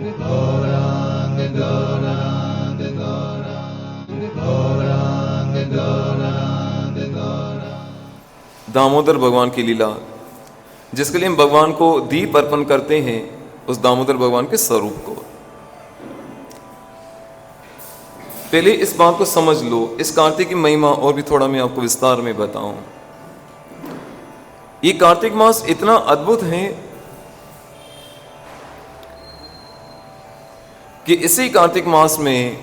गौरांग गौरांग गौरांग गौरांग गौरांग गौरांग। दामोदर भगवान की लीला, जिसके लिए हम भगवान को दीप अर्पण करते हैं, उस दामोदर भगवान के स्वरूप को। पहले इस बात को समझ लो, इस कार्तिक की महिमा और भी थोड़ा मैं आपको विस्तार में बताऊं। ये कार्तिक मास इतना अद्भुत है कि इसी कार्तिक मास में,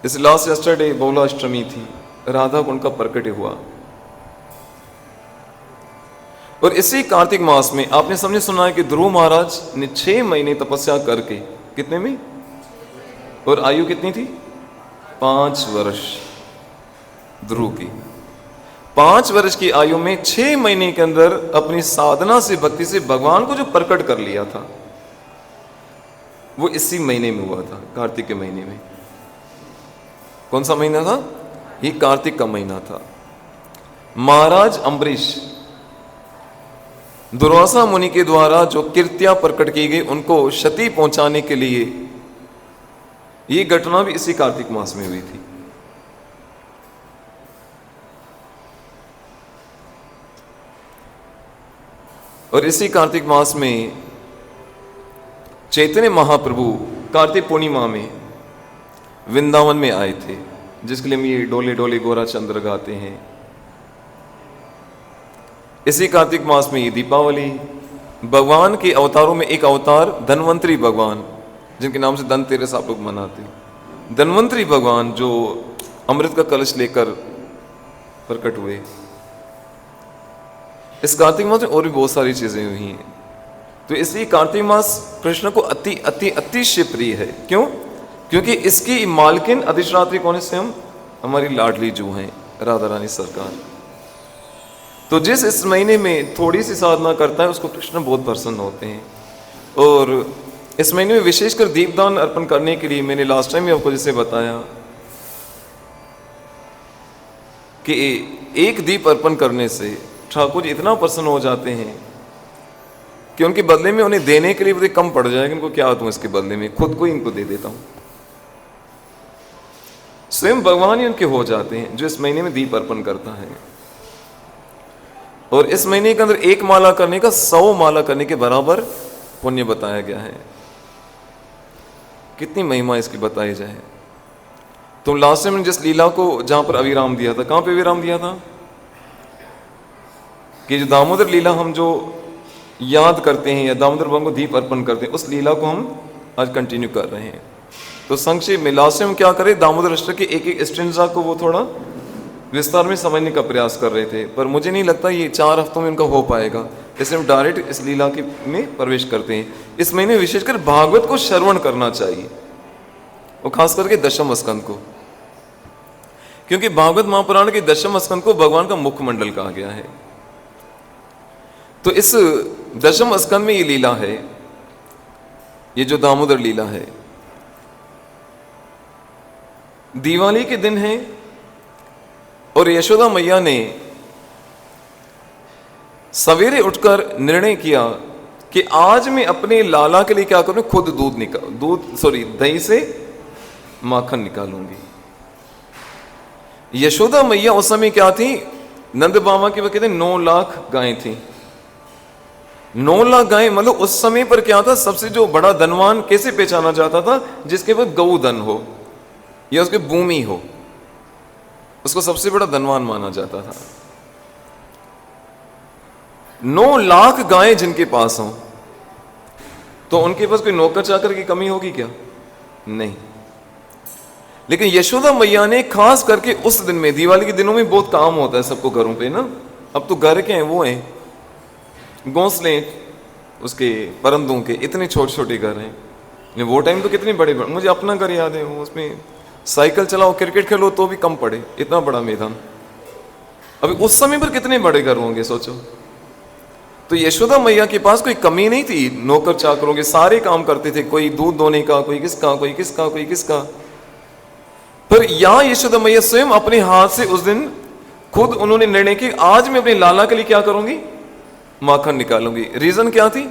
इस लास्ट यस्टरडे बहुला अष्टमी थी, राधा कुंड का प्रकट हुआ। और इसी कार्तिक मास में आपने समझे सुना है कि ध्रुव महाराज ने 6 महीने तपस्या करके, कितने में, और आयु कितनी थी, 5 वर्ष ध्रुव की। 5 वर्ष की आयु में 6 महीने के अंदर अपनी साधना से, भक्ति से भगवान को जो प्रकट कर लिया था, वो इसी महीने में हुआ था, कार्तिक के महीने में। कौन सा महीना था? ये कार्तिक का महीना था। महाराज अम्बरीश, दुर्वासा मुनि के द्वारा जो कीर्तियां प्रकट की गई, उनको क्षति पहुंचाने के लिए ये घटना भी इसी कार्तिक मास में हुई थी। और इसी कार्तिक मास में चैतन्य महाप्रभु कार्तिक पूर्णिमा में वृंदावन में आए थे, जिसके लिए हम ये डोले डोले गोरा चंद्र गाते हैं। इसी कार्तिक मास में ये दीपावली, भगवान के अवतारों में एक अवतार धन्वंतरी भगवान, जिनके नाम से धनतेरस आप लोग मनाते हैं। धन्वंतरी भगवान जो अमृत का कलश लेकर प्रकट हुए। इस कार्तिक मास में और भी बहुत सारी चीजें हुई हैं। तो इसलिए कार्तिक मास कृष्ण को अति अति अतिशय प्रिय है। क्यों? क्योंकि इसकी मालकिन अधिष्ठात्री कौन है? स्वयं हमारी लाडली जो हैं, राधा रानी सरकार। तो जिस इस महीने में थोड़ी सी साधना करता है, उसको कृष्ण बहुत प्रसन्न होते हैं। और इस महीने में विशेषकर दीपदान अर्पण करने के लिए, मैंने लास्ट टाइम भी आपको जैसे बताया कि एक दीप अर्पण करने से ठाकुर जी इतना प्रसन्न हो जाते हैं कि उनके बदले में उन्हें देने के लिए मुझे कम पड़ जाएगा। इनको क्या दूं इसके बदले में, खुद को ही इनको दे देता हूं। स्वयं भगवान ही उनके हो जाते हैं जो इस महीने में दीप अर्पण करता है। और इस महीने के अंदर एक माला करने का 100 माला करने के बराबर पुण्य बताया गया है। कितनी महिमा इसकी बताई जाए। तो लास्ट टाइम जिस लीला को जहां पर अविराम दिया था, कहां पे विराम दिया था? कि जो दामोदर लीला हम जो याद करते हैं या दामोदर भगवान को दीप अर्पण करते हैं, उस लीला को हम आज कंटिन्यू कर रहे हैं। तो संक्षेप में लास्ट टाइम क्या करें, दामोदर अष्टक के एक एक स्टेंजा को वो थोड़ा विस्तार में समझने का प्रयास कर रहे थे, पर मुझे नहीं लगता ये 4 हफ्तों में उनका हो पाएगा। इसलिए हम डायरेक्ट इस लीला के में प्रवेश करते हैं। इस महीने विशेषकर भागवत को श्रवण करना चाहिए, और खास करके दशम स्कंद को, क्योंकि भागवत महापुराण के दशम स्कंद को भगवान का मुखमंडल कहा गया है। तो इस दशम स्कंद में ये लीला है, ये जो दामोदर लीला है। दिवाली के दिन है और यशोदा मैया ने सवेरे उठकर निर्णय किया कि आज मैं अपने लाला के लिए क्या करूं, खुद दही से माखन निकालूंगी। यशोदा मैया उस समय क्या थी, नंद बाबा की, वो कहते 9 लाख गायें थी। 9 लाख गायें, मतलब उस समय पर क्या था, सबसे जो बड़ा धनवान कैसे पहचाना जाता था? जिसके पास गौधन हो या उसके भूमि हो, उसको सबसे बड़ा धनवान माना जाता था। 9 लाख गायें जिनके पास हो, तो उनके पास कोई नौकर चाकर की कमी होगी क्या? नहीं। लेकिन यशोदा मैया ने खास करके उस दिन में, दिवाली के दिनों में बहुत काम होता है सबको घरों पे ना। अब तो घर के हैं, वो हैं घोंसले उसके परंदों के, इतने छोटे छोटे घर हैं। वो टाइम तो कितने बड़े बड़े, मुझे अपना घर याद है, उसमें साइकिल चलाओ, क्रिकेट खेलो तो भी कम पड़े, इतना बड़ा मैदान। अभी उस समय पर कितने बड़े घर होंगे सोचो। तो यशोदा मैया के पास कोई कमी नहीं थी, नौकर चाकरों के सारे काम करते थे, कोई दूध दोने का, कोई किसका, कोई किसका, कोई किसका। पर यहां यशोदा मैया स्वयं अपने हाथ से उस दिन खुद उन्होंने निर्णय किया, आज मैं अपने लाला के लिए क्या करूंगी, माखन निकालूंगी। रीजन क्या थी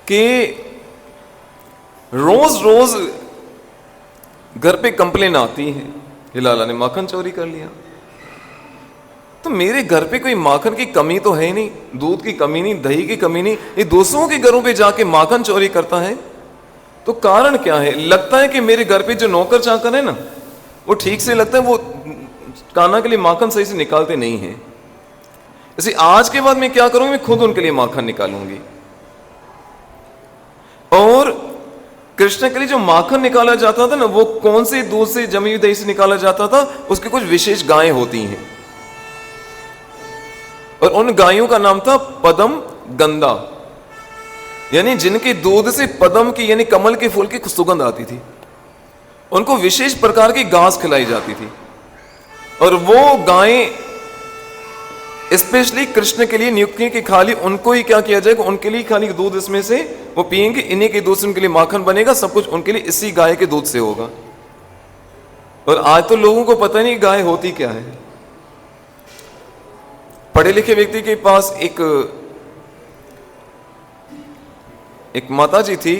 कि रोज रोज घर पे कंप्लेन आती है कि लाला ने माखन चोरी कर लिया। तो मेरे घर पे कोई माखन की कमी तो है नहीं, दूध की कमी नहीं, दही की कमी नहीं, ये दूसरों के घरों पे जाके माखन चोरी करता है। तो कारण क्या है? लगता है कि मेरे घर पे जो नौकर चाकर है ना, वो ठीक से लगता है वो कान्हा के लिए माखन सही से निकालते नहीं है। इसे आज के बाद मैं क्या करूंगी, मैं खुद उनके लिए माखन निकालूंगी। और कृष्ण के लिए जो माखन निकाला जाता था ना, वो कौन से दूध से, जमी हुई दही से निकाला जाता था? उसकी कुछ विशेष गायें होती हैं, और उन गायों का नाम था पदम गंदा, यानी जिनके दूध से पदम की यानी कमल के फूल की सुगंध आती थी। उनको विशेष प्रकार की घास खिलाई जाती थी, और वो गायें स्पेशली कृष्ण के लिए नियुक्त की कि खाली उनको ही क्या किया जाएगा, उनके लिए खाली दूध इसमें से वो पिएंगे, इन्हीं के दूध से उनके लिए माखन बनेगा, सब कुछ उनके लिए इसी गाय के दूध से होगा। और आज तो लोगों को पता नहीं गाय होती क्या है। पढ़े लिखे व्यक्ति के पास एक माता जी थी,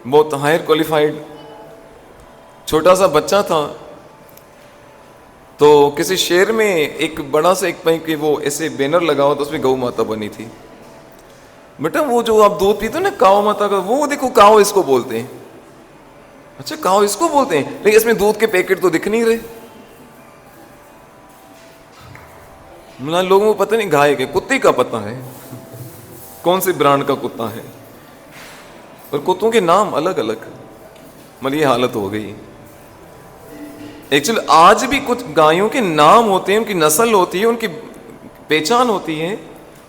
बहुत हायर क्वालिफाइड, छोटा सा बच्चा था। तो किसी शहर में एक बड़ा सा एक कि वो ऐसे बैनर लगा हुआ, तो उसमें गौ माता बनी थी। बेटा वो जो आप दूध पीते हो ना काव माता का, वो देखो काव इसको बोलते हैं। अच्छा काव इसको बोलते हैं, लेकिन इसमें दूध के पैकेट तो दिख नहीं रहे। मतलब लोगों को पता नहीं गाय के, कुत्ते का पता है कौन से ब्रांड का कुत्ता है, और कुत्तों के नाम अलग अलग। मतलब ये हालत हो गई। एक्चुअली आज भी कुछ गायों के नाम होते हैं, उनकी नस्ल होती है, उनकी पहचान होती है।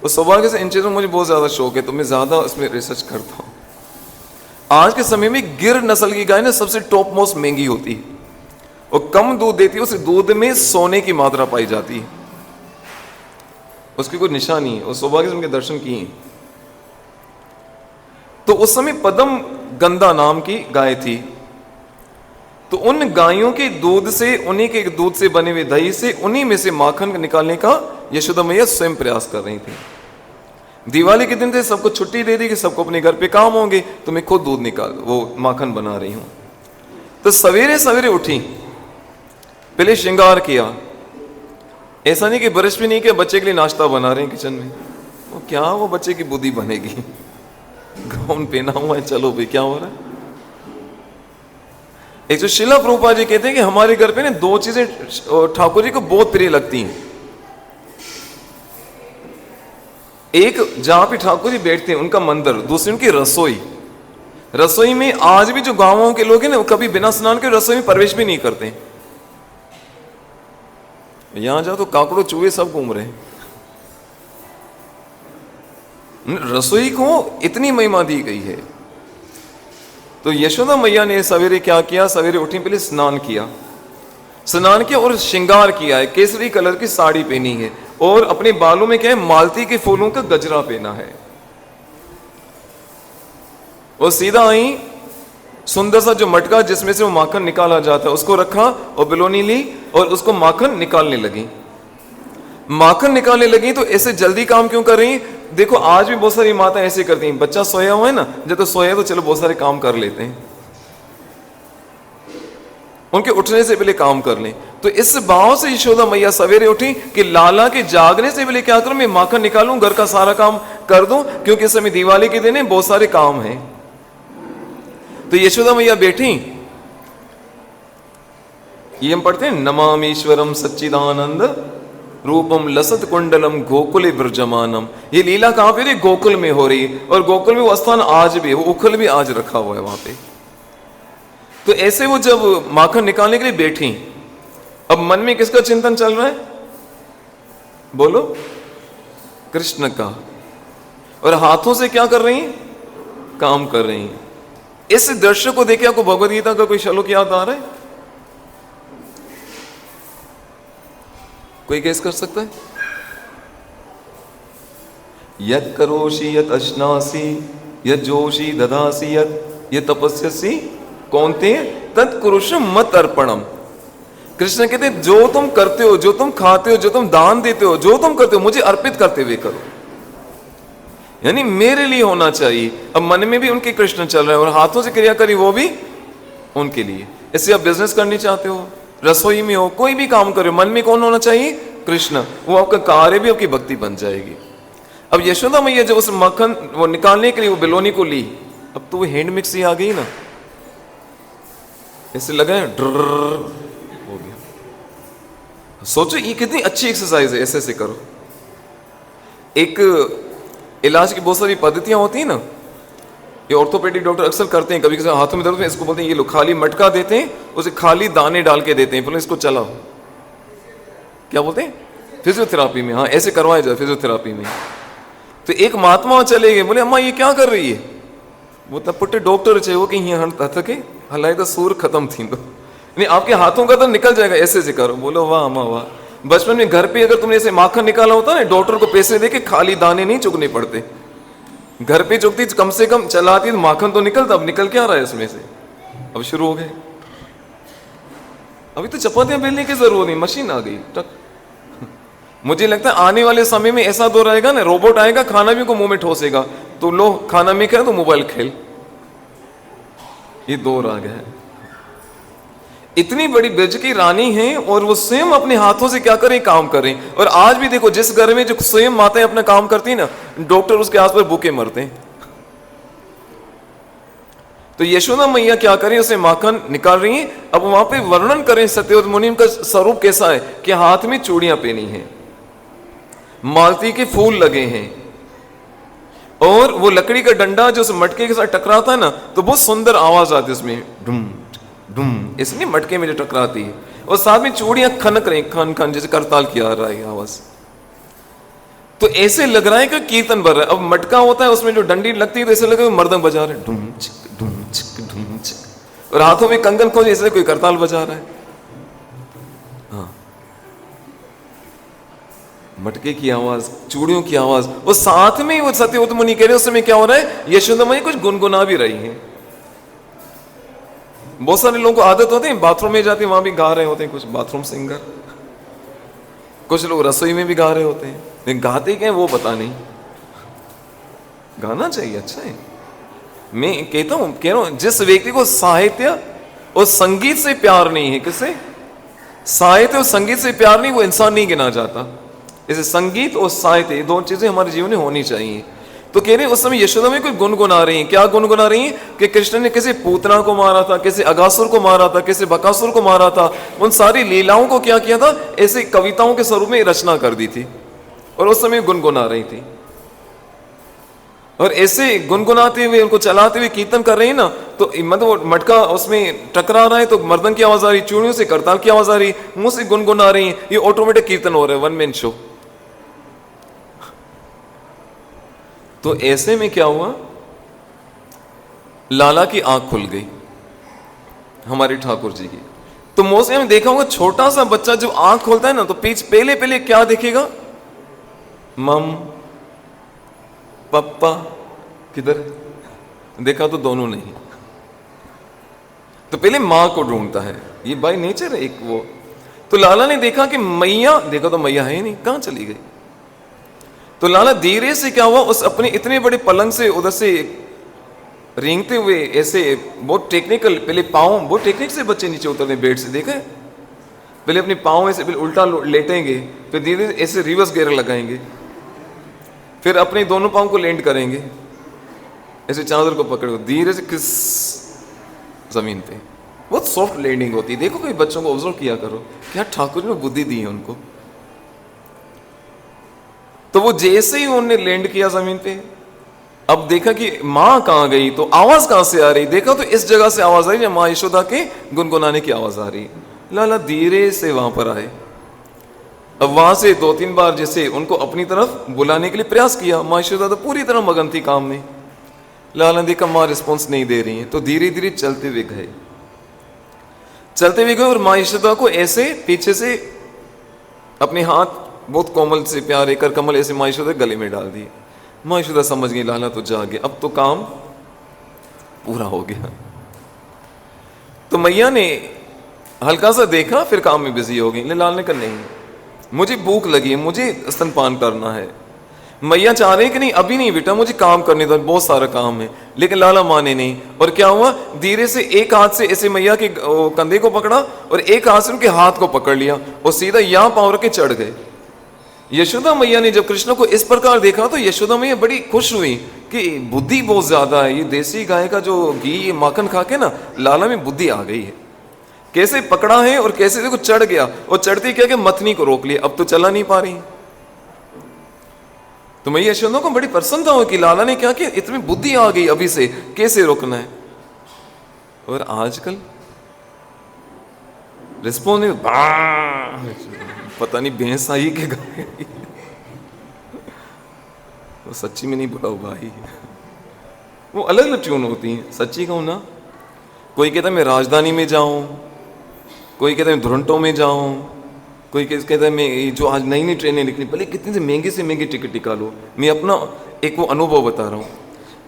और सौभाग्य से इन चीज़ों में मुझे बहुत ज़्यादा शौक है, तो मैं ज़्यादा उसमें रिसर्च करता हूँ। आज के समय में गिर नस्ल की गाय ना सबसे टॉप मोस्ट महंगी होती है, और कम दूध देती है, उस दूध में सोने की मात्रा पाई जाती है, उसकी कोई निशानी है। और सौभाग्य से उनके दर्शन किए हैं। तो उस समय पदम गंदा नाम की गाय थी। तो उन गायों के दूध से, उन्हीं के दूध से बने हुए दही से, उन्हीं में से माखन निकालने का यशोदा मैया स्वयं प्रयास कर रही थी। दिवाली के दिन थे, सबको छुट्टी दे दी कि सबको अपने घर पे काम होंगे, तो मैं खुद दूध वो माखन बना रही हूं। तो सवेरे सवेरे उठी, पहले श्रृंगार किया। ऐसा नहीं कि ब्रश भी नहीं किया, बच्चे के लिए नाश्ता बना रहे हैं किचन में। वो क्या, वो बच्चे की बुद्धि बनेगी, गाउन पहना हुआ है, चलो भाई क्या हो रहा है। एक जो शिला प्रभुपाद जी कहते हैं कि हमारे घर पे ना दो चीजें ठाकुर जी को बहुत प्रिय लगती हैं। एक जहां पे ठाकुर जी बैठते हैं उनका मंदिर, दूसरी उनकी रसोई। रसोई में आज भी जो गांवों के लोग हैं ना, वो कभी बिना स्नान के रसोई में प्रवेश भी नहीं करते। यहां जाओ तो काकड़ों चूहे सब घूम रहे हैं। रसोई को इतनी महिमा दी गई है। तो यशोदा मैया ने सवेरे क्या किया, सवेरे उठी, पहले स्नान किया और श्रृंगार किया है। केसरी कलर की साड़ी पहनी है, और अपने बालों में क्या है, मालती के फूलों का गजरा पहना है। और सीधा आई, सुंदर सा जो मटका जिसमें से वो माखन निकाला जाता है उसको रखा, और बिलोनी ली और उसको माखन निकालने लगी। माखन निकालने लगी तो ऐसे जल्दी काम क्यों कर रही? देखो आज भी बहुत सारी माता ऐसे करती हैं, बच्चा सोया हुआ है ना, जब तो सोया तो चलो बहुत सारे काम कर लेते हैं, उनके उठने से पहले काम कर लें। तो इस भाव से यशोदा मैया सवेरे उठी कि लाला के जागने से पहले क्या करूं, मैं माखन निकालूं, घर का सारा काम कर दूं, क्योंकि इस समय दिवाली के दिन है, बहुत सारे काम हैं। तो यशोदा मैया बैठी, ये हम पढ़ते हैं, नमामीश्वरम सच्चिदानंद रूपम लसत कुंडलम गोकुले ब्रजमानम। ये लीला कहां पे? गोकुल में हो रही है, और गोकुल में वो स्थान आज भी, वो उखल भी आज रखा हुआ है वहां पे। तो ऐसे वो जब माखन निकालने के लिए बैठी, अब मन में किसका चिंतन चल रहा है? बोलो, कृष्ण का। और हाथों से क्या कर रही हैं? काम कर रही हैं। इस दृश्य को देखे आपको भगवद गीता का कोई श्लोक याद आ रहा है? कोई गेस कर सकता है? यत् करोषि यत् अश्नासि यत् जोषि ददासि यत् तपस्यसि कौन्तेय तत्कुरुष मत अर्पणम। कृष्ण कहते हैं जो तुम करते हो, जो तुम खाते हो, जो तुम दान देते हो, जो तुम करते हो, मुझे अर्पित करते हुए करो। यानी मेरे लिए होना चाहिए। अब मन में भी उनके कृष्ण चल रहे हैं और हाथों से क्रिया करी वो भी उनके लिए। इससे आप बिजनेस करनी चाहते हो, रसोई में हो, कोई भी काम करो, मन में कौन होना चाहिए? कृष्ण। वो आपका कार्य भी आपकी भक्ति बन जाएगी। अब यशोदा मैया जब उस मक्खन वो निकालने के लिए वो बिलोनी को ली, अब तो वो हैंड मिक्सी आ गई ना, ऐसे लगा हो गया। सोचो ये कितनी अच्छी एक्सरसाइज है, ऐसे ऐसे करो। एक इलाज की बहुत सारी पद्धतियां होती हैं ना, ये ऑर्थोपेडिक डॉक्टर अक्सर करते हैं। कभी कभी हाथों में दर्द में इसको बोलते हैं, ये लोग खाली मटका देते हैं, उसे खाली दाने डाल के देते हैं, बोले इसको चलाओ, क्या बोलते हैं, फिजियोथेरापी में। हाँ, ऐसे करवाया जाए फिजियोथेरापी में। तो एक महात्मा चले गए, बोले अम्मा ये क्या कर रही है? वो तब पुट्टे डॉक्टर चाहिए वो कहीं थके हलाई तो सूर खत्म थी, तो नहीं आपके हाथों का तो निकल जाएगा, ऐसे ऐसे करो। बोलो वाह अम्मा वाह। बचपन में घर पे अगर तुमने ऐसे माखन निकाला होता ना, डॉक्टर को पैसे देके खाली दाने नहीं चुगने पड़ते, घर पे चुगती कम से कम चलाती तो माखन तो निकलता। अब निकल क्या रहा है इसमें से? अब शुरू हो गए। अभी तो चपातियां बेलने की जरूरत नहीं, मशीन आ गई टक। मुझे लगता है आने वाले समय में ऐसा दौर आएगा ना, रोबोट आएगा, खाना भी को मुंह में ठोसेगा, तो लो खाना में क्या तो मोबाइल खेल। ये दौर आ गया है। इतनी बड़ी ब्रज की रानी है और वो स्वयं अपने हाथों से क्या करें, काम करें। और आज भी देखो जिस घर में जो स्वयं माताएं अपना काम करती ना, डॉक्टर उसके आस पर भूखे मरते हैं। तो यशोदा मैया क्या करें, उसे माखन निकाल रही हैं। अब वहां पे वर्णन करें सत्यव्रत मुनि का स्वरूप कैसा है कि हाथ में चूड़ियां पहनी हैं, मालती के फूल लगे हैं, और वो लकड़ी का डंडा जो उस मटके के साथ टकराता है ना, तो बहुत सुंदर आवाज आती है उसमें, डुम डुम, इसलिए मटके में जो टकराती है। और साथ में चूड़ियां खनक रही, खन खन, जैसे करताल की आ रहा है आवाज। तो ऐसे लग रहा है कि कीर्तन भर रहा है। अब मटका होता है उसमें जो डंडी लगती है, तो ऐसे लगे मर्दंग बजा रहे, डुम चिक डुम चिक डुम चिक, और हाथों में कंगन खोज, ऐसे कोई करताल बजा रहा है। हाँ, मटके की आवाज, चूड़ियों की आवाज, वो साथ में वो सत्यव्रत मुनि कह रहे उस समय क्या हो रहा है, यशोदा मैया कुछ गुनगुना भी रही है। बहुत सारे लोगों को आदत होती है बाथरूम में जाते हैं, वहां भी गा रहे होते हैं, कुछ बाथरूम सिंगर, कुछ लोग रसोई में भी गा रहे होते हैं, लेकिन गाते क्या है वो पता नहीं। गाना चाहिए, अच्छा है। मैं कहता हूं, कह रहा हूं, जिस व्यक्ति को साहित्य और संगीत से प्यार नहीं है, किससे? साहित्य और संगीत से प्यार नहीं, वो इंसान नहीं गिना जाता। जैसे संगीत और साहित्य, ये दो चीजें हमारे जीवन में होनी चाहिए। तो कह रहे उस समय यशोदा में कोई गुनगुना रही है। क्या गुनगुना रही है? कि कृष्ण ने किसी पूतना को मारा था, किसी अगासुर को मारा था, किसी बकासुर को मारा था, उन सारी लीलाओं को क्या किया था, ऐसे कविताओं के स्वरूप में रचना कर दी थी, और उस समय गुनगुना रही थी। और ऐसे गुनगुनाते हुए, उनको चलाते हुए कीर्तन कर रही है ना, तो मतलब वो मटका उसमें टकरा रहा है तो मर्दन की आवाज आ रही, चूड़ियों से करताल की आवाज आ रही, मुंह से गुनगुना रही है। ये ऑटोमेटिक कीर्तन हो रहा है, वन मैन शो। तो ऐसे में क्या हुआ, लाला की आंख खुल गई, हमारे ठाकुर जी की। तो मोस्टली हमने देखा होगा, छोटा सा बच्चा जब आंख खोलता है ना, तो पहले पहले क्या देखेगा, मम पप्पा किधर, देखा तो दोनों नहीं, तो पहले मां को ढूंढता है, ये बाय नेचर है एक वो। तो लाला ने देखा कि मैया, देखा तो मैया है नहीं, कहां चली गई। तो लाला धीरे से क्या हुआ, उस अपने इतने बड़े पलंग से उधर से रेंगते हुए, ऐसे बहुत टेक्निकल, पहले पाँव, बहुत टेक्निक से बच्चे नीचे उतरते बेड से, देखा है, पहले अपने पाँव ऐसे उल्टा लेटेंगे, फिर धीरे धीरे ऐसे रिवर्स गियर लगाएंगे, फिर अपने दोनों पाँव को लैंड करेंगे, ऐसे चादर को पकड़ो, धीरे से किस जमीन पे, बहुत सॉफ्ट लैंडिंग होती है। देखो कोई बच्चों को ऑब्जर्व किया करो, क्या ठाकुर ने बुद्धि दी है उनको। तो वो जैसे ही उन्होंने लैंड किया जमीन पे, अब देखा कि मां कहां गई, तो आवाज कहां से आ रही, देखा तो इस जगह से आवाज आ रही है, मां यशोदा के गुनगुनाने की आवाज आ रही। लाला धीरे से वहां पर आए। अब वहां से 2-3 बार जैसे उनको अपनी तरफ बुलाने के लिए प्रयास किया, मां यशोदा तो पूरी तरह मगन थी काम में। लाला ने देखा मां रिस्पॉन्स नहीं दे रही है, तो धीरे धीरे चलते हुए गए, चलते हुए गए, और मां यशोदा को ऐसे पीछे से अपने हाथ बहुत कोमल से प्यारे कर कमल ऐसे मां यशोदा गले में डाल दिए। मां यशोदा समझ गई लाला तो जागे, अब तो काम पूरा हो गया। तो मैया ने हल्का सा देखा, फिर काम में बिजी हो गई। लाल ने कहा नहीं, मुझे भूख लगी है, मुझे स्तनपान करना है। मैया चाह रही कि नहीं अभी नहीं बेटा, मुझे काम करने दो, बहुत सारा काम है। लेकिन लाला माने नहीं, और क्या हुआ, धीरे से एक हाथ से ऐसे मैया के कंधे को पकड़ा और एक हाथ से उनके हाथ को पकड़ लिया और सीधा यहां पांव रख के चढ़ गए। यशोदा मैया ने जब कृष्ण को इस प्रकार देखा तो यशोदा मैया बड़ी खुश हुई कि बुद्धि बहुत ज्यादा है, ये देसी गाय का जो घी ये माखन खा के ना लाला में बुद्धि आ गई है। कैसे पकड़ा है और कैसे देखो चढ़ गया, और चढ़ते क्या कि मथनी को रोक लिया, अब तो चला नहीं पा रही। तो मैं यशोदा को बड़ी प्रसन्नता हुई कि लाला ने क्या किया, इतनी बुद्धि आ गई अभी से, कैसे रोकना है। और आजकल रिस्पॉन्स पता नहीं भैंस आई कि गाय आई। वो सच्ची में नहीं बुरा हुआ ही, वो अलग अलग ट्यून होती हैं। सच्ची कहूं ना, कोई कहता है मैं राजधानी में जाऊं, कोई कहता है मैं धुरंटो में जाऊं, कोई कहता है मैं जो आज नई नई ट्रेनें निकली, भले कितनी से महंगी टिकट निकालो, मैं अपना एक वो अनुभव बता रहा हूँ,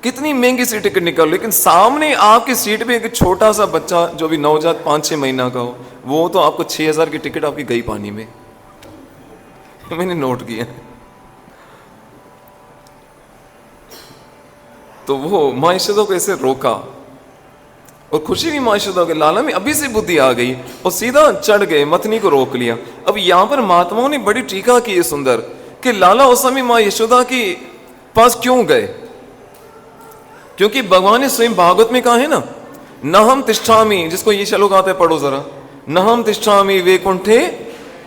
कितनी महंगी सी टिकट निकालो, लेकिन सामने आपकी सीट पे एक छोटा सा बच्चा जो भी नवजात 5-6 महीना का हो, वो तो आपको 6,000 की टिकट आपकी गई पानी में। मैंने नोट किया। तो वो माँ यशोदा को ऐसे रोका और खुशी भी माँ यशोदा के, लाला में अभी से बुद्धि आ गई और सीधा चढ़ गए, मथनी को रोक लिया। अब यहां पर महात्माओं ने बड़ी टीका की है सुंदर कि लाला उस समय माँ यशोदा के पास क्यों गए, क्योंकि भगवान ने स्वयं भागवत में कहा है ना, न हम तिष्ठामि, जिसको ये श्लोक आता है पढ़ो जरा, न हम तिष्ठामि वैकुंठे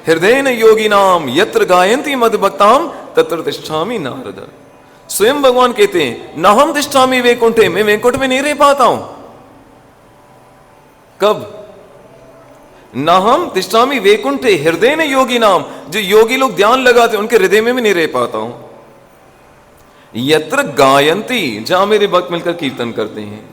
हृदय न योगी नाम यत्र गायंती मद भक्ताम तत्र तिष्ठामि नारद। स्वयं भगवान कहते हैं न हम तिष्ठामि वैकुंठे, मैं वैकुंठ में नहीं रह पाता हूं। कब? न हम तिष्ठामि वैकुंठे हृदय न योगी नाम, जो योगी लोग ध्यान लगाते उनके हृदय में भी नहीं रह पाता हूं। यत्र गायंती, जहां मेरे भक्त मिलकर कीर्तन करते हैं।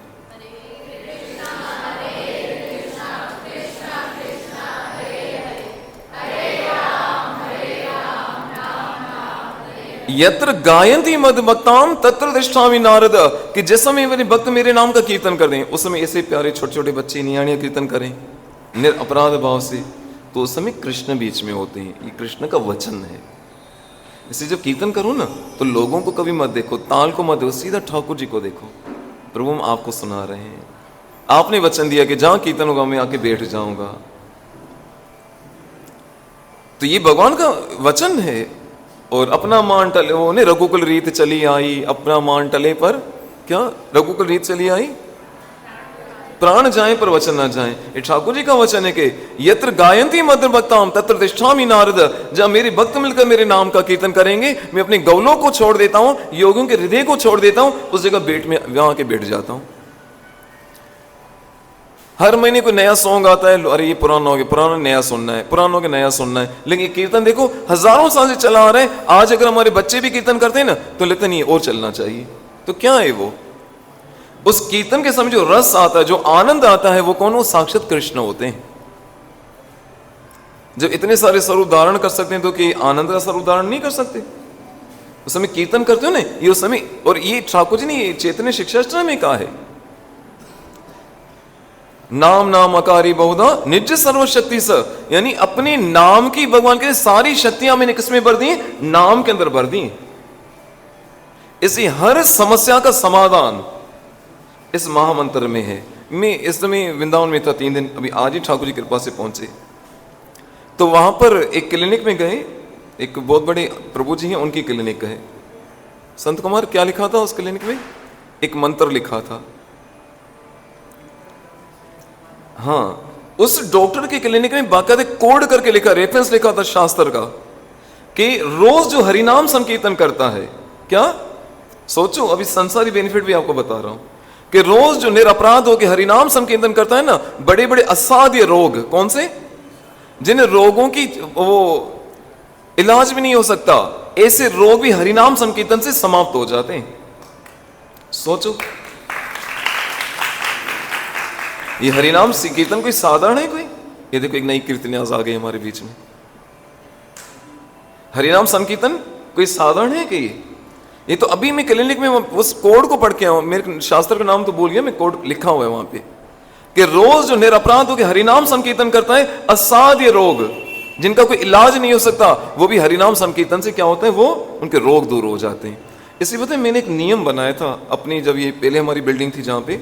यत्र गायंती मद भक्ताम तत्र तिष्ठामि नारद, कि जिस समय मेरे भक्त मेरे नाम का कीर्तन कर दें, उस समय ऐसे प्यारे छोटे छोटे बच्चे नियाणियां कीर्तन करें निरअपराध भाव से, तो उस समय कृष्ण बीच में होते हैं। ये कृष्ण का वचन है। इसे जब कीर्तन करो ना तो लोगों को कभी मत देखो, ताल को मत देखो, सीधा ठाकुर जी को देखो, प्रभु हम आपको सुना रहे हैं, आपने वचन दिया कि जहां कीर्तन होगा मैं आके बैठ जाऊंगा। तो ये भगवान का वचन है। और अपना मान टले, वो ने रघुकुल रीत चली आई, अपना मान टले पर क्या रघुकुल रीत चली आई, प्राण जाए पर वचन ना जाए। ये ठाकुर जी का वचन है कि यत्र गायंती मद भक्ताम तत्र तिष्ठामि नारद, जब मेरे भक्त मिलकर मेरे नाम का कीर्तन करेंगे, मैं अपने गौलों को छोड़ देता हूं, योगियों के हृदय को छोड़ देता हूं, उस जगह बैठ में वहां के बैठ जाता हूं। हर महीने कोई नया सॉन्ग आता है, अरे ये पुराना हो गया, पुराना नया सुनना है, पुराना हो गया नया सुनना है। लेकिन ये कीर्तन देखो हजारों साल से चला आ रहा है। आज अगर हमारे बच्चे भी कीर्तन करते हैं ना तो लगता नहीं और चलना चाहिए। तो क्या है वो, उस कीर्तन के समय जो रस आता है, जो आनंद आता है, वो कौन? वो साक्षात कृष्ण होते हैं। जब इतने सारे स्वरूप धारण कर सकते हैं तो कि आनंद का स्वरूप धारण नहीं कर सकते? उस समय कीर्तन करते हो ना, ये उस समय, और ये ठाकुर जी ने चैतन्य शिक्षाष्टक में कहा है, नाम नाम अकारी बहुधा निज सर्वशक्ति स, यानी अपने नाम की भगवान के सारी शक्तियां मैंने किसमें भर दी? नाम के अंदर भर दी। इसी हर समस्या का समाधान इस महामंत्र में है। मैं इस समय वृंदावन में था 3 दिन, अभी आज ही ठाकुर जी कृपा से पहुंचे। तो वहां पर एक क्लिनिक में गए, एक बहुत बड़े प्रभु जी हैं, उनकी क्लिनिक है। संत कुमार क्या लिखा था उस क्लिनिक में? एक मंत्र लिखा था। हाँ, उस डॉक्टर के क्लिनिक में बाकायदे कोड करके लिखा, रेफरेंस लिखा था शास्त्र का, कि रोज जो हरिनाम संकीर्तन करता है, क्या सोचो, अभी संसारी बेनिफिट भी आपको बता रहा हूं, कि रोज जो निरपराध होकर हरिनाम संकीर्तन करता है ना, बड़े बड़े असाध्य रोग, कौन से, जिन रोगों की वो इलाज भी नहीं हो सकता, ऐसे रोग भी हरिनाम संकीर्तन से समाप्त हो जाते हैं। सोचो, ये हरिनाम कीर्तन कोई साधारण है? कोई ये देखो एक नई कीर्तनियाज आ गई हमारे बीच में। हरिनाम संकीर्तन कोई साधारण है कि ये तो अभी मैं क्लिनिक में उस कोड को पढ़ के आऊं, मेरे शास्त्र का नाम तो भूल गया मैं, कोड लिखा हुआ है वहां पे कि रोज जो निरपराध होकर हरिनाम संकीर्तन करता है, असाध्य रोग जिनका कोई इलाज नहीं हो सकता, वो भी हरिनाम संकीर्तन से क्या होता है, वो उनके रोग दूर हो जाते हैं। इसी वजह मैंने एक नियम बनाया था अपनी, जब ये पहले हमारी बिल्डिंग थी जहाँ पे,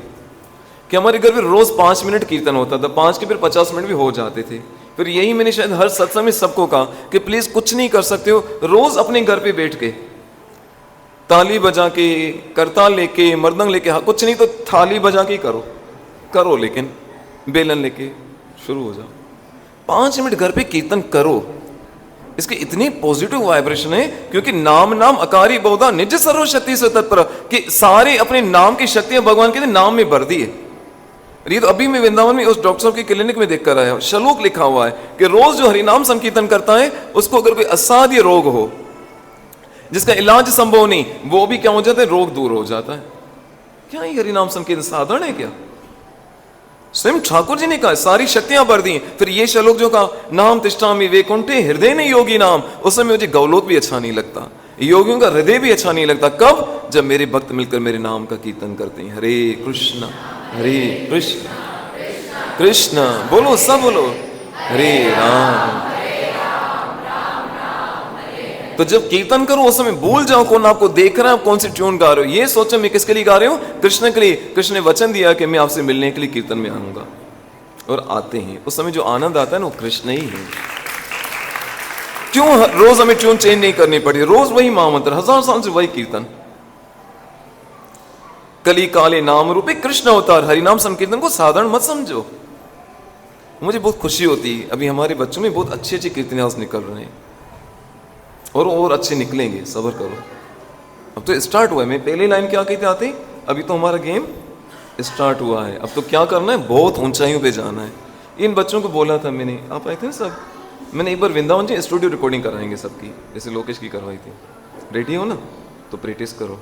कि हमारे घर में रोज 5 मिनट कीर्तन होता था, 5 के फिर 50 मिनट भी हो जाते थे। फिर यही मैंने शायद हर सत्संग में सबको कहा कि प्लीज कुछ नहीं कर सकते हो, रोज अपने घर पे बैठ के ताली बजा के, करताल लेके, मृदंग लेके, हाँ कुछ नहीं तो थाली बजा के करो, लेकिन बेलन लेके शुरू हो जाओ, 5 मिनट घर पे कीर्तन करो। इसके इतनी पॉजिटिव वाइब्रेशन है, क्योंकि नाम अकारी बहुधा निज सर्वशक्ति से तत्पर, कि सारे अपने नाम की शक्तियां भगवान के नाम में भर दी है। ये तो अभी मैं वृंदावन में उस डॉक्टर साहब की क्लिनिक में देख कर आया, श्लोक लिखा हुआ है कि रोज जो हरिनाम संकीर्तन करता है उसको अगर कोई असाध्य रोग हो जिसका इलाज संभव नहीं, वो भी क्या हो जाता है, रोग दूर हो जाता है। क्या ये हरिनाम संकीर्तन साधारण है क्या? स्वयं ठाकुर जी ने कहा सारी शक्तियां भर दी। फिर ये श्लोक जो कहा, नाम तिष्ठामि वैकुंठे हृदय ने योगी नाम, उस समय मुझे गौलोक भी अच्छा नहीं लगता, योगियों का हृदय भी अच्छा नहीं लगता। कब? जब मेरे भक्त मिलकर मेरे नाम का कीर्तन करते हैं, हरे कृष्ण कृष्ण बोलो, सब बोलो, हरे राम। तो जब कीर्तन करो उस समय भूल जाओ कौन आपको देख रहा है, आप कौन सी ट्यून गा रहे हो, ये सोचो मैं किसके लिए गा रहे हो, कृष्ण के लिए। कृष्ण ने वचन दिया कि मैं आपसे मिलने के लिए कीर्तन में आऊंगा, और आते हैं। उस समय जो आनंद आता है ना, वो कृष्ण ही है। क्यों रोज हमें ट्यून चेंज नहीं करनी पड़ी, रोज वही महामंत्र, 1000 साल से वही कीर्तन। कली काले नाम रूपे कृष्ण अवतार, हरिनाम संकीर्तन को साधारण मत समझो। मुझे बहुत खुशी होती है, अभी हमारे बच्चों में बहुत अच्छे कीर्तनियास निकल रहे हैं, और अच्छे निकलेंगे, सब्र करो। अब तो स्टार्ट हुआ है, मैं पहली लाइन क्या कहते आते, अभी तो हमारा गेम स्टार्ट हुआ है, अब तो क्या करना है, बहुत ऊंचाइयों पे जाना है। इन बच्चों को बोला था मैंने, आप आए थे ना सब, मैंने एक बार वृंदावन जी स्टूडियो रिकॉर्डिंग कराएंगे सबकी, जैसे लोकेश की करवाई थी। रेडी हो ना, तो प्रैक्टिस करो,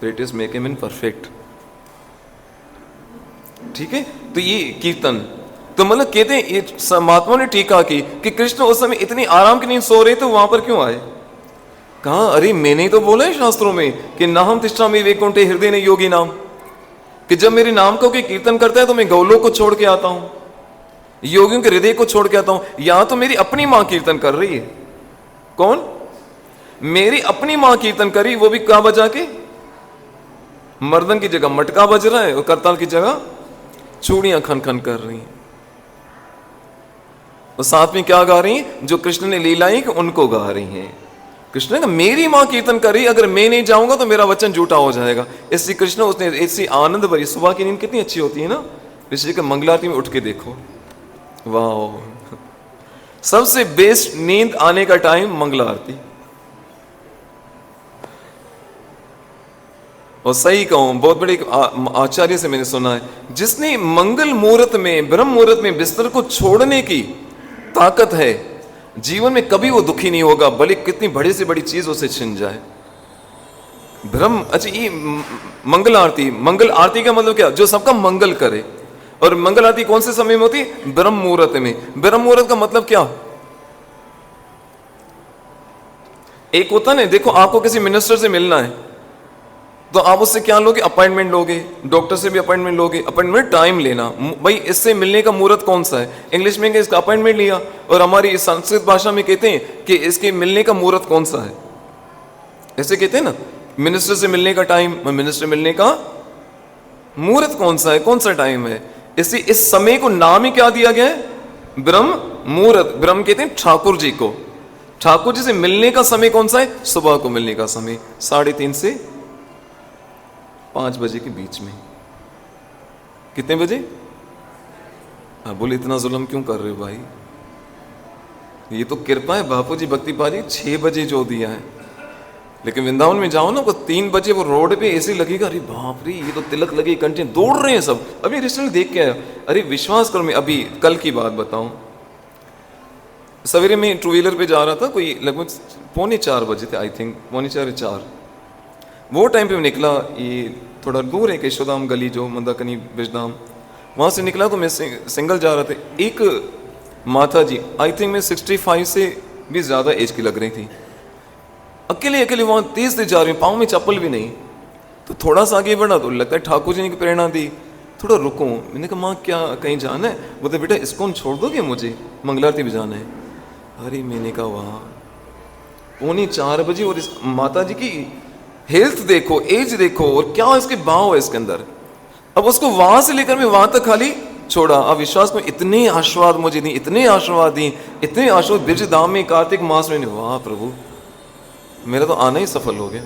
practice make him in perfect, ठीक है। तो ये कीर्तन, तो मतलब कहते हैं ये महात्मा ने टीका की कि कृष्ण उस समय इतनी आराम की नींद सो रहे तो वहां पर क्यों आए? कहा, अरे मैंने तो बोला है शास्त्रों में कि नाहम तिष्ठामि वैकुंठे हृदय ने योगी नाम, कि जब मेरे नाम का कोई कीर्तन करता है तो मैं गौलोक को छोड़ के आता हूं, योगियों के हृदय को छोड़ के आता हूं। यहां तो मेरी अपनी मां कीर्तन कर रही है। कौन? मेरी अपनी मां कीर्तन करी, वो भी क्या बजा के, मर्दन की जगह मटका बज रहा है और करताल की जगह चूड़ियां खन खन कर रही हैं, और साथ में क्या गा रही हैं, जो कृष्ण ने लीलाएं कि उनको गा रही हैं। कृष्ण ने कहा मेरी मां कीर्तन कर रही, अगर मैं नहीं जाऊंगा तो मेरा वचन झूठा हो जाएगा। इससे कृष्ण उसने ऐसी आनंद भरी, सुबह की नींद कितनी अच्छी होती है ना, ऋषि के मंगलारती में उठ के देखो, वाह, सबसे बेस्ट नींद आने का टाइम मंगला आरती। और सही कहूं, बहुत बड़े आचार्य से मैंने सुना है, जिसने मंगल मुहूर्त में, ब्रह्म मुहूर्त में बिस्तर को छोड़ने की ताकत है, जीवन में कभी वो दुखी नहीं होगा, भले कितनी बड़ी से बड़ी चीज उसे छिन जाए। ब्रह्म, अच्छा ये मंगल आरती का मतलब क्या, जो सबका मंगल करे। और मंगल आरती कौन से समय में होती है? ब्रह्म मुहूर्त में। ब्रह्म मुहूर्त का मतलब क्या? एक होता है, देखो आपको किसी मिनिस्टर से मिलना है तो आप उससे क्या लोगे? अपॉइंटमेंट लोगे, डॉक्टर से भी अपॉइंटमेंट लोगे, अपॉइंटमेंट टाइम लेना, भाई इससे मिलने का मुहूर्त कौन सा है, इंग्लिश में इसका अपॉइंटमेंट लिया, और हमारी संस्कृत भाषा में कहते हैं कि इसके मिलने का मुहूर्त कौन सा है, ऐसे कहते हैं ना, मिनिस्टर से मिलने का टाइम, मिनिस्टर मिलने का मुहूर्त कौन सा है, कौन सा टाइम है। इस समय को नाम ही क्या दिया गया है? ब्रह्म मुहूर्त। ब्रह्म कहते हैं ठाकुर जी को, ठाकुर जी से मिलने का समय कौन सा है? सुबह को मिलने का समय, 3:30 से 5 बजे के बीच में। कितने बजे? हाँ बोले, इतना जुल्म क्यों कर रहे हो भाई, ये तो कृपा है बापू जी भक्ति पाजी, 6 बजे जो दिया है। लेकिन वृंदावन में जाओ ना, वो 3 बजे वो रोड पे ऐसे लगेगा, अरे बाप रे, ये तो तिलक लगे, कंटिन्यू दौड़ रहे हैं सब। अभी रिजल्ट देख के आया, अरे विश्वास करो, मैं अभी कल की बात बताऊं, सवेरे में 2 व्हीलर पे जा रहा था, कोई लगभग 3:45 बजे थे, आई थिंक 3:45-4, वो टाइम पे मैं निकला, ये थोड़ा दूर है केशोधाम गली, जो मंदाकिनी बिजधाम, वहाँ से निकला तो मैं सिंगल जा रहा था। एक माता जी, आई थिंक मैं 65 से भी ज़्यादा एज की लग रही थी, अकेले वहाँ तेज जा रही हूँ, पाँव में चप्पल भी नहीं। तो थोड़ा सा आगे बढ़ा तो लगता है ठाकुर जी ने प्रेरणा दी, थोड़ा रुको। मैंने कहा माँ क्या कहीं जाना है? बोलते बेटा इस्कॉन छोड़ दोगे, मुझे मंगलारती भी जाना है। अरे मैंने कहा वहां 3:45 और इस माता जी की हेल्थ देखो, एज देखो, और क्या इसके भाव है इसके अंदर। अब उसको वहां से लेकर मैं वहां तक खाली छोड़ा। अब विश्वास को इतने आशीर्वाद मुझे दी, इतने आशीर्वाद दी, इतने आशीर्वाद ब्रज धाम में कार्तिक मास में। वाह प्रभु, मेरा तो आना ही सफल हो गया।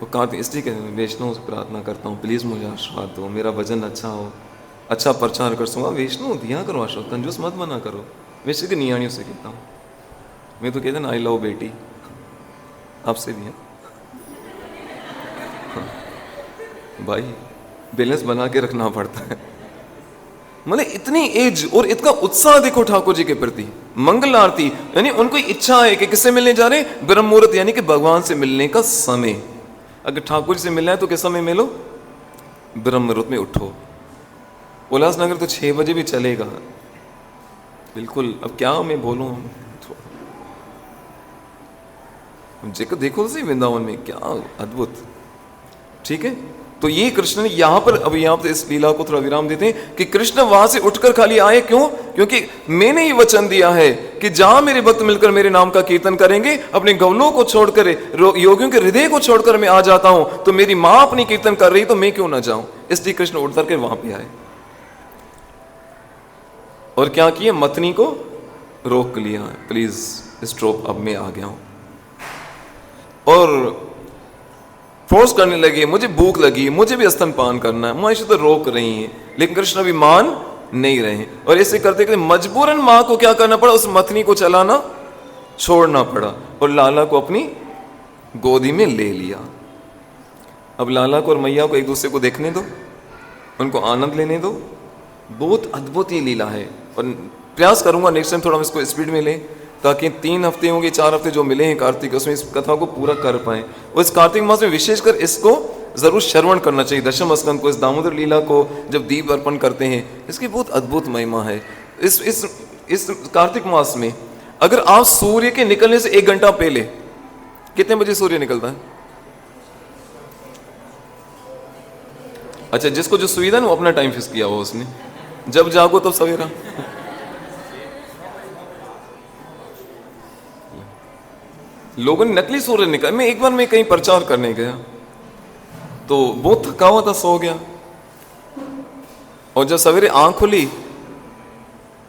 वो कार्तिक इसलिए वैष्णव से प्रार्थना करता हूँ, प्लीज मुझे आशीर्वाद दो, मेरा भजन अच्छा हो, अच्छा प्रचार कर सकूंगा। वैष्णव दिया करो आशीर्वाद, कंजूस मत बना करो। वैसे कि नियाणियों से कहता हूँ, मैं तो कहता ना आई लव बेटी, आपसे भी है भाई, बैलेंस बना के रखना पड़ता है। मतलब इतनी एज और इतना उत्साह देखो ठाकुर जी के प्रति। मंगल आरती यानी उनको इच्छा है कि किससे मिलने जा रहे, ब्रह्म मुहूर्त यानी कि भगवान से मिलने का समय। अगर ठाकुर जी से मिलना है तो किस समय मिलो, ब्रह्म मुहूर्त में उठो। उल्लासनगर तो 6 बजे भी चलेगा बिल्कुल। अब क्या मैं बोलूं, देखो तो सही वृंदावन में क्या अद्भुत। ठीक है, तो ये कृष्ण ने यहां पर, अब यहां पर इस लीला को थोड़ा विराम देते हैं कि कृष्ण वहां से उठकर खाली आए। क्यों? क्योंकि मैंने ये वचन दिया है कि जहां मेरे भक्त मिलकर मेरे नाम का कीर्तन करेंगे, अपने गवलों को छोड़कर, योगियों के हृदय को छोड़कर मैं आ जाता हूं। तो मेरी मां अपनी कीर्तन कर रही तो मैं क्यों ना जाऊं। इसलिए कृष्ण उठ करके वहां पे आए और क्या किए, मथनी को रोक लिया, प्लीज स्टॉप, अब मैं आ गया हूं। और फोर्स करने लगे, मुझे भूख लगी, मुझे भी स्तनपान करना है। माँ तो रोक रही हैं, लेकिन कृष्ण भी मान नहीं रहे। और ऐसे करते करते मजबूरन माँ को क्या करना पड़ा, उस मथनी को चलाना छोड़ना पड़ा और लाला को अपनी गोदी में ले लिया। अब लाला को और मैया को एक दूसरे को देखने दो, उनको आनंद लेने दो। बहुत अद्भुत ही लीला है। और प्रयास करूंगा नेक्स्ट टाइम थोड़ा इसको स्पीड में ले, ताकि 3 हफ्ते होंगे, 4 हफ्ते जो मिले हैं कार्तिक, उसमें इस कथा को पूरा कर पाए। और इस कार्तिक मास में विशेषकर इसको जरूर श्रवण करना चाहिए, दशम स्कंद को, इस दामोदर लीला को जब दीप अर्पण करते हैं, इसकी बहुत अद्भुत महिमा है। इस कार्तिक मास में अगर आप सूर्य के निकलने से 1 घंटा पहले, कितने बजे सूर्य निकलता है? अच्छा, जिसको जो सुविधा ना वो अपना टाइम फिक्स किया हुआ उसने, जब जागो तब सवेरा। लोगों ने नकली सूर्य निकाल। मैं एक बार मैं कहीं प्रचार करने गया तो बहुत थका हुआ था, सो गया, और जब सवेरे आंख खुली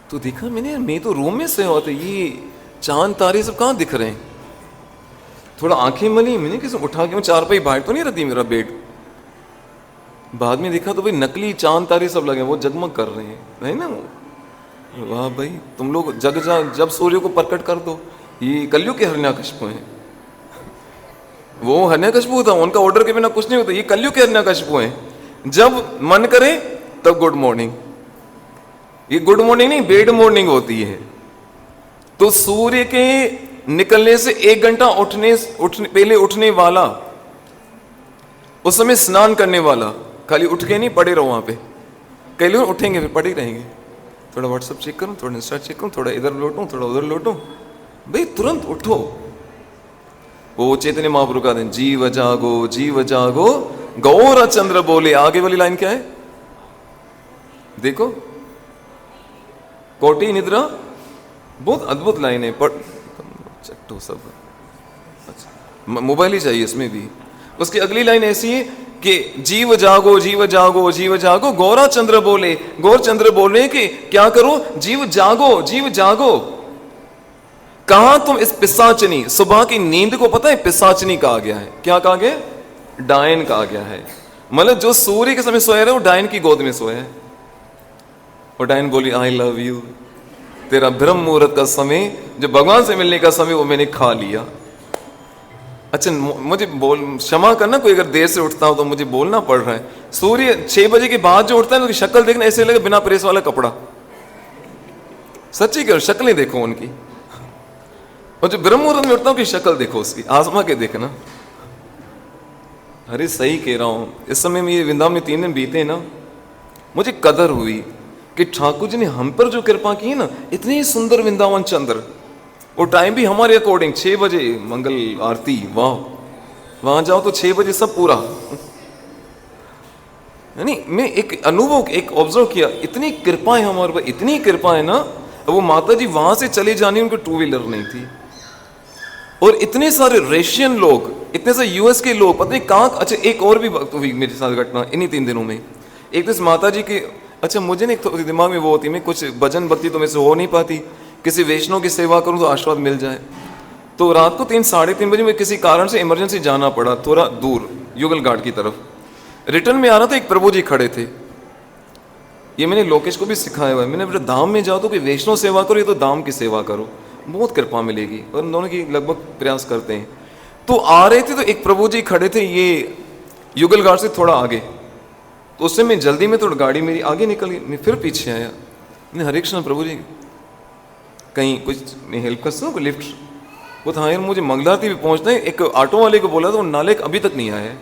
तो देखा मैंने, मैं तो रूम में से हुआ था, ये चांद तारे सब कहां दिख रहे हैं। थोड़ा आंखें मली, मैंने किसी उठा के, चारपाई बाहर तो नहीं रहती मेरा बेड, बाद में देखा तो भाई नकली चांद तारे सब लगे, वो जगमग कर रहे हैं, है ना। वाह भाई, तुम लोग जब सूर्य को प्रकट कर दो। ये कलयुग के हिरण्यकशिपु हैं, वो हिरण्यकशिपु था, उनका ऑर्डर के बिना कुछ नहीं होता। ये कलयुग के हिरण्यकशिपु हैं, जब मन करे तब गुड मॉर्निंग। ये गुड मॉर्निंग नहीं, बेड मॉर्निंग होती है। तो सूर्य के निकलने से 1 घंटा पहले उठने वाला, उस समय स्नान करने वाला, खाली उठ के नहीं पड़े रहो वहां पे। कई लोग उठेंगे फिर पड़े रहेंगे, थोड़ा व्हाट्सएप चेक करूं, थोड़ा इंस्टा चेक करूं, थोड़ा इधर लौटूं, थोड़ा उधर लौटूं। भाई तुरंत उठो। वो चैतन्य महाप्रभु का दिन, जीव जागो गौर चंद्र बोले। आगे वाली लाइन क्या है देखो, कोटि निद्रा, बहुत अद्भुत लाइन है, पर चट्टो सब। अच्छा, मोबाइल ही चाहिए इसमें भी। उसकी अगली लाइन ऐसी है कि जीव जागो गौरा चंद्र बोले। गौर चंद्र बोले कि क्या करो, जीव जागो। कहां तुम इस पिशाचनी, सुबह की नींद को पता है पिशाचनी कहा गया है। क्या कहा गया? डायन कहा गया है। मतलब जो सूर्य के समय सोया रहे वो डायन की गोद में सोया है। और डायन बोली आई लव यू, तेरा ब्रह्म मुहूर्त का समय, जो भगवान से मिलने का समय, वो मैंने खा लिया। अच्छा, मुझे क्षमा करना, कोई अगर देर से उठता हो तो मुझे बोलना पड़ रहा है। सूर्य 6 बजे के बाद जो उठता है ना, उसकी शक्ल देखना ऐसे लगे बिना प्रेस वाला कपड़ा। सच्ची करो, शक्लें देखो उनकी। और जो ब्रह्म मुहूर्त में उठता हूं कि शक्ल देखो उसकी, आजमा के देखना। अरे सही कह रहा हूं। इस समय में ये वृंदावन में 3 दिन बीते ना, मुझे कदर हुई कि ठाकुर जी ने हम पर जो कृपा की है ना, इतनी सुंदर वृंदावन चंद्र, और टाइम भी हमारे अकॉर्डिंग 6 बजे मंगल आरती। वाह, वहां जाओ तो 6 बजे सब पूरा। यानी मैं एक अनुभव, एक ऑब्जर्व किया, इतनी कृपा है हमारे पर, इतनी कृपा है ना। अब वो माता जी वहां से चले जाने, उनको टू व्हीलर नहीं थी, और इतने सारे रशियन लोग, इतने सारे यूएस के लोग, पता नहीं कहाँ। अच्छा एक और भी वक्त हुई मेरे साथ घटना इन्हीं 3 दिनों में। एक तो इस माता जी के, अच्छा मुझे नहीं थोड़ी दिमाग में वो होती, मैं कुछ भजन भक्ति तो मेरे से हो नहीं पाती, किसी वैष्णव की सेवा करूं तो आशीर्वाद मिल जाए। तो रात को 3 साढ़े 3 बजे मैं किसी कारण से इमरजेंसी जाना पड़ा, थोड़ा दूर युगल घाट की तरफ। रिटर्न में आ रहा था, एक प्रभु जी खड़े थे, ये मैंने लोकेश को भी सिखाया हुआ है, मैंने बोला धाम में जाओ तो कोई वैष्णव सेवा करो, ये तो धाम की सेवा करो, बहुत कृपा मिलेगी। और उन दोनों की लगभग प्रयास करते हैं। तो आ रहे थे तो एक प्रभु जी खड़े थे ये युगल घाट से थोड़ा आगे, तो उससे मैं जल्दी में, थोड़ी गाड़ी मेरी आगे निकल गई, मैं फिर पीछे आया। मैंने हरे कृष्ण प्रभु जी, कहीं कुछ मैं हेल्प कर सकता हूँ, लिफ्ट? वो था यार मुझे मंगलारती भी पहुँचना है। एक ऑटो वाले को बोला तो वो नाले अभी तक नहीं आया है।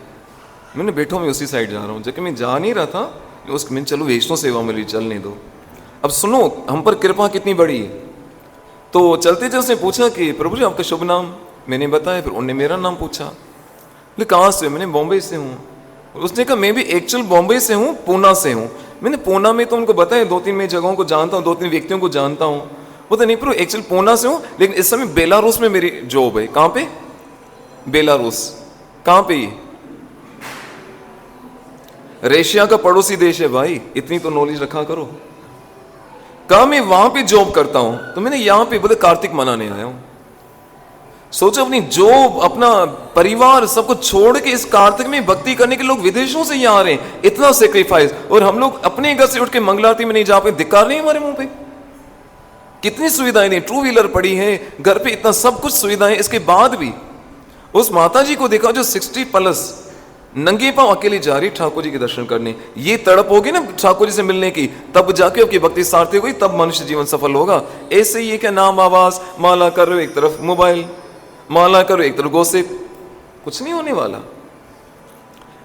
मैंने बैठो मैं उसी साइड जा रहा हूँ, जबकि मैं जा नहीं रहा था, उसके मैंने चलो वैष्णव सेवा मिली, चलने दो। अब सुनो हम पर कृपा कितनी बड़ी है। तो चलते चलते उसने पूछा कि प्रभु जी आपका शुभ नाम, मैंने बताया, फिर उन्होंने मेरा नाम पूछा। बोले कहाँ से? मैंने बॉम्बे से हूँ। उसने कहा मैं भी एक्चुअल बॉम्बे से हूँ, पूना से हूँ। मैंने पूना में तो उनको बताया 2-3 मैं जगहों को जानता हूँ, 2-3 व्यक्तियों को जानता हूँ। वो तो नहीं प्रभु एक्चुअल पूना से हूँ, लेकिन इस समय बेलारूस में मेरी जॉब है। कहाँ पे? बेलारूस। कहाँ पे? ये रशिया का पड़ोसी देश है भाई, इतनी तो नॉलेज रखा करो। कहा मैं वहां पे जॉब करता हूं, तो मैंने यहां पे बोले कार्तिक मनाने आया हूं। सोचो अपनी जॉब, अपना परिवार सब कुछ छोड़ के इस कार्तिक में भक्ति करने के लोग विदेशों से यहां आ रहे हैं, इतना सेक्रीफाइस, और हम लोग अपने घर से उठ के मंगलारती में नहीं जा पाए। धिक्कार नहीं हमारे मुंह पे? कितनी सुविधाएं दी, 2 व्हीलर पड़ी है घर पे, इतना सब कुछ सुविधाएं, इसके बाद भी उस माता जी को देखा जो 60+ नंगे पांव अकेली जा रही ठाकुर जी के दर्शन करने। ये तड़प होगी ना ठाकुर जी से मिलने की, तब जाके आपकी भक्ति सार्थक होगी, तब मनुष्य जीवन सफल होगा। ऐसे ही क्या नाम आवाज, माला करो एक तरफ मोबाइल, माला करो एक तरफ गोसिप, कुछ नहीं होने वाला।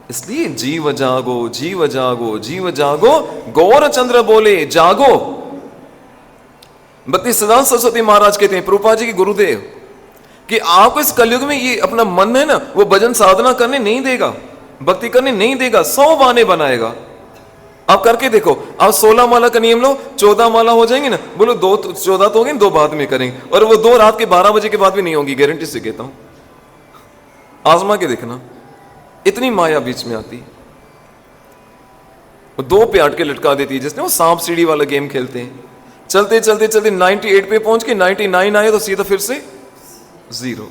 इसलिए जीव जागो, जीव जागो, जीव जागो, गौर चंद्र बोले जागो। भक्ति सिद्धांत सरस्वती महाराज कहते हैं, प्रभुपाद जी के गुरुदेव, कि आपको इस कलयुग में ये अपना मन है ना, वो भजन साधना करने नहीं देगा, भक्ति करने नहीं देगा, 100 बहाने बनाएगा। आप करके देखो, आप 16 माला का नियम लो, 14 माला हो जाएंगे ना, बोलो 14 तो हो गए, 2 बाद में करेंगे, और वो 2 रात के 12 बजे के बाद भी नहीं होगी, गारंटी से कहता हूं। आजमा के देखना, इतनी माया बीच में आती है। वो 2 पे अटके लटका देती है, जिसने वो सांप सीढ़ी वाला गेम खेलते हैं। चलते चलते चलते 98 पे पहुंच के 99 आए तो सीधा फिर से 0।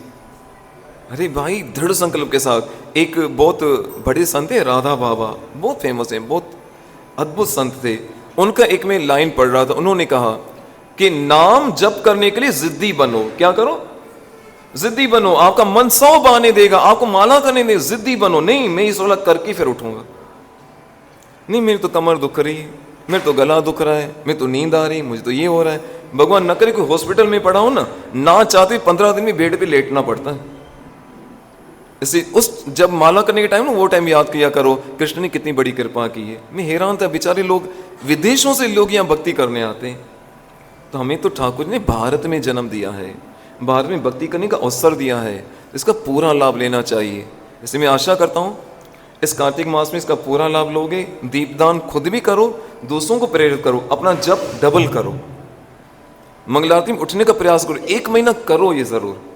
अरे भाई दृढ़ संकल्प के साथ। एक बहुत बड़े संत है राधा बाबा, बहुत फेमस है, बहुत अद्भुत संत थे। उनका एक में लाइन पढ़ रहा था, उन्होंने कहा कि नाम जप करने के लिए जिद्दी बनो। क्या करो? जिद्दी बनो। आपका मन 100 बहाने देगा, आपको माला करने दे, जिद्दी बनो। नहीं मैं इस वाला करके फिर उठूंगा, नहीं मेरी तो कमर दुख रही है, मेरे तो गला दुख रहा है, मैं तो नींद आ रही, मुझे तो ये हो रहा है। भगवान न करे कोई हॉस्पिटल में पड़ा हो ना चाहते 15 दिन में बेड पे लेटना पड़ता है। इसी उस जब माला करने के टाइम ना, वो टाइम याद किया करो कृष्ण ने कितनी बड़ी कृपा की है। मैं हैरान था, बेचारे लोग विदेशों से लोग यहाँ भक्ति करने आते हैं। तो हमें तो ठाकुर ने भारत में जन्म दिया है, भारत में भक्ति करने का अवसर दिया है, इसका पूरा लाभ लेना चाहिए। इसलिए मैं आशा करता हूँ इस कार्तिक मास में इसका पूरा लाभ लोगे। दीपदान खुद भी करो, दूसरों को प्रेरित करो, अपना जप डबल करो, मंगलारती में उठने का प्रयास करो, 1 महीना करो ये जरूर।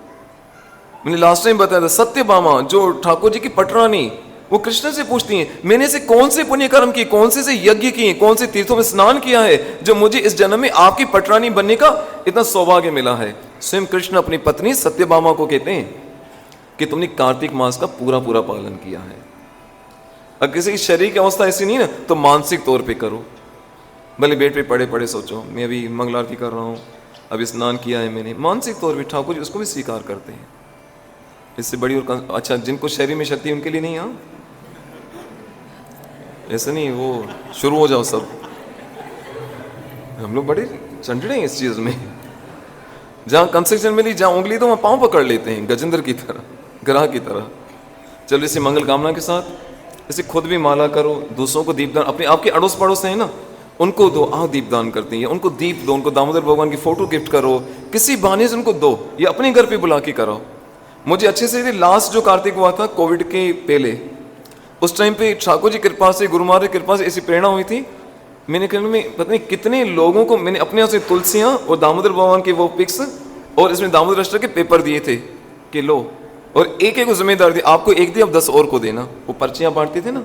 मैंने लास्ट टाइम बताया था, सत्यभामा जो ठाकुर जी की पटरानी, वो कृष्ण से पूछती हैं मैंने से कौन से पुण्य कर्म किए, कौन से यज्ञ किए, कौन से तीर्थों में स्नान किया है जो मुझे इस जन्म में आपकी पटरानी बनने का इतना सौभाग्य मिला है। स्वयं कृष्ण अपनी पत्नी सत्यभामा को कहते हैं कि तुमने कार्तिक मास का पूरा पूरा पालन किया है। अगर किसी की शरीर की अवस्था ऐसी नहीं ना, तो मानसिक तौर पर करो। भले बेड पे पड़े पड़े सोचो मैं अभी मंगल आरती कर रहा हूँ, अभी स्नान किया है मैंने, मानसिक तौर पर ठाकुर जी उसको भी स्वीकार करते हैं। इससे बड़ी और अच्छा जिनको शरीर में शक्ति उनके लिए नहीं। हाँ ऐसा नहीं वो शुरू हो जाओ सब, हम लोग बड़े चंडड़े हैं इस चीज में। जहां कंसेक्शन मिली, जहां उंगली तो वहां पांव पकड़ लेते हैं, गजेंद्र की तरह, ग्राह की तरह। चलो इसे मंगल कामना के साथ इसे खुद भी माला करो, दूसरों को दीपदान, अपने आपके अड़ोस पड़ोस हैं ना उनको दो। आप दीपदान करते हैं, उनको दीप दो, उनको दामोदर भगवान की फोटो गिफ्ट करो, किसी बहाने से उनको दो, या अपने घर पे बुला के कराओ। मुझे अच्छे से लास्ट जो कार्तिक हुआ था कोविड के पहले, उस टाइम पे ठाकुर जी कृपा से, गुरु महाराज की कृपा से ऐसी प्रेरणा हुई थी मैंने कल में पता नहीं कितने लोगों को मैंने अपने यहाँ से तुलसियां और दामोदर भगवान के वो पिक्स और इसमें दामोदर अष्टक के पेपर दिए थे कि लो, और एक एक को जिम्मेदार दी, आपको एक दी अब 10 और को देना। वो पर्चियां बांटते थे ना,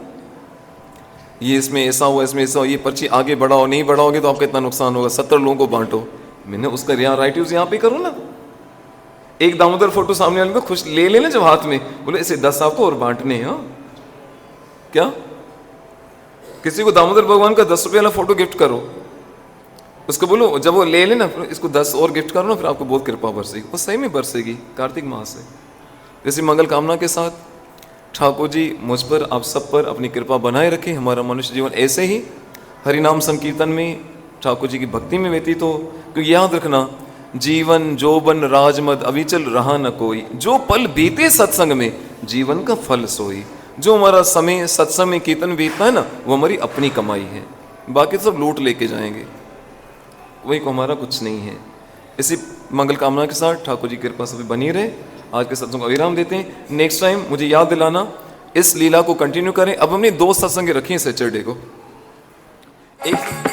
ये इसमें ऐसा हुआ, इसमें ऐसा हुआ, ये पर्ची आगे बढ़ाओ, नहीं बढ़ाओगे तो आपका इतना नुकसान होगा, 70 लोगों को बांटो। मैंने उसका राइट यूज यहाँ पे करो ना। एक दामोदर फोटो सामने वाले को खुश ले लेना जब हाथ में, बोले इसे 10 आपको और बांटने हैं। क्या किसी को दामोदर भगवान का 10 रुपये वाला फोटो गिफ्ट करो, उसको बोलो जब वो ले लेना इसको 10 और गिफ्ट करो ना, फिर आपको बहुत कृपा बरसेगी। वो सही में बरसेगी कार्तिक माह से। इसी मंगल कामना के साथ ठाकुर जी मुझ पर, आप सब पर अपनी कृपा बनाए रखें। हमारा मनुष्य जीवन ऐसे ही हरिनाम संकीर्तन में, ठाकुर जी की भक्ति में व्यतीत हो। क्योंकि याद रखना, जीवन जोबन राजमद अविचल रहा न कोई, जो पल बीते सत्संग में जीवन का फल सोई। जो हमारा समय सत्संग में कीर्तन बीतता है ना, वो हमारी अपनी कमाई है, बाकी तो सब लूट लेके जाएंगे, वही को हमारा कुछ नहीं है। इसी मंगल कामना के साथ ठाकुर जी की कृपा सभी बनी रहे। आज के सत्संग को विराम देते हैं। नेक्स्ट टाइम मुझे याद दिलाना, इस लीला को कंटिन्यू करें। अब हमने 2 सत्संग रखे हैं सैटरडे को। एक